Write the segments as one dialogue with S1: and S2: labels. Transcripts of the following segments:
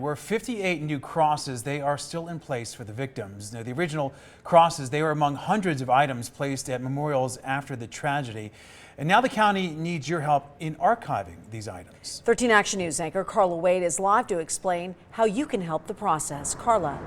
S1: were 58 new crosses. They are still in place for the victims. Now, the original crosses, they were among hundreds of items placed at memorials after the tragedy. And now the county needs your help in archiving these items.
S2: 13 Action News anchor Carla Wade is live to explain how you can help the process. Carla.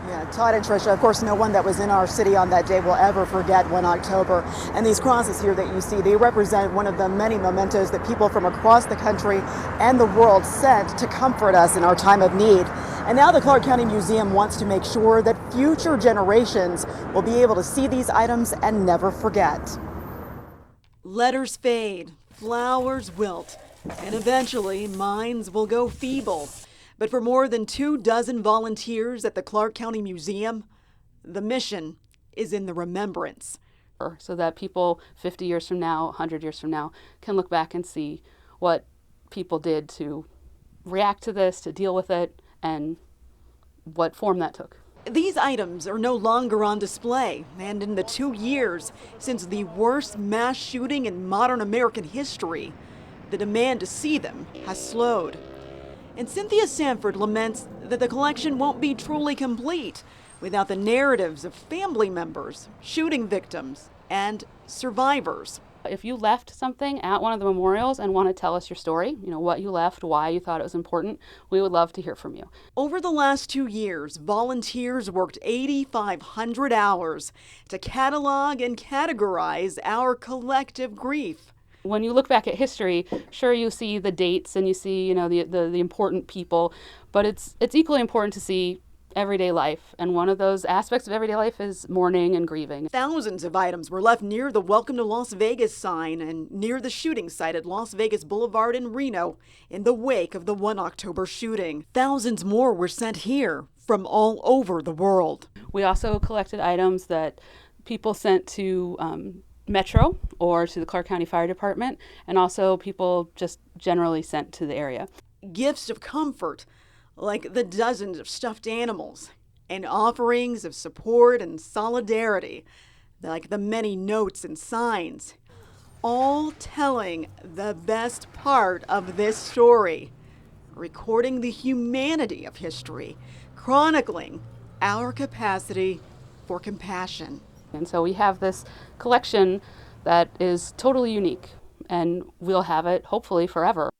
S3: Yeah, Todd and Tricia, of course, no one that was in our city on that day will ever forget 1 October. And these crosses here that you see, they represent one of the many mementos that people from across the country and the world sent to comfort us in our time of need. And now the Clark County Museum wants to make sure that future generations will be able to see these items and never forget. Letters fade, flowers wilt, and eventually minds will go feeble. But for more than 24 volunteers at the Clark County Museum, the mission is in the remembrance.
S4: So that people 50 years from now, 100 years from now, can look back and see what people did to react to this, to deal with it, and what form that took.
S3: These items are no longer on display, and in the 2 years since the worst mass shooting in modern American history, the demand to see them has slowed. And Cynthia Sanford laments that the collection won't be truly complete without the narratives of family members, shooting victims, and survivors.
S4: If you left something at one of the memorials and want to tell us your story, what you left, why you thought it was important, we would love to hear from you.
S3: Over the last 2 years, volunteers worked 8,500 hours to catalog and categorize our collective grief.
S4: When you look back at history, sure, you see the dates and you see, the important people, but it's equally important to see everyday life. And one of those aspects of everyday life is mourning and grieving.
S3: Thousands of items were left near the Welcome to Las Vegas sign and near the shooting site at Las Vegas Boulevard in Reno in the wake of the 1 October shooting. Thousands more were sent here from all over the world.
S4: We also collected items that people sent to Metro or to the Clark County Fire Department, and also people just generally sent to the area.
S3: Gifts of comfort, like the dozens of stuffed animals, and offerings of support and solidarity, like the many notes and signs, all telling the best part of this story, recording the humanity of history, chronicling our capacity for compassion.
S4: And so we have this collection that is totally unique, and we'll have it hopefully forever.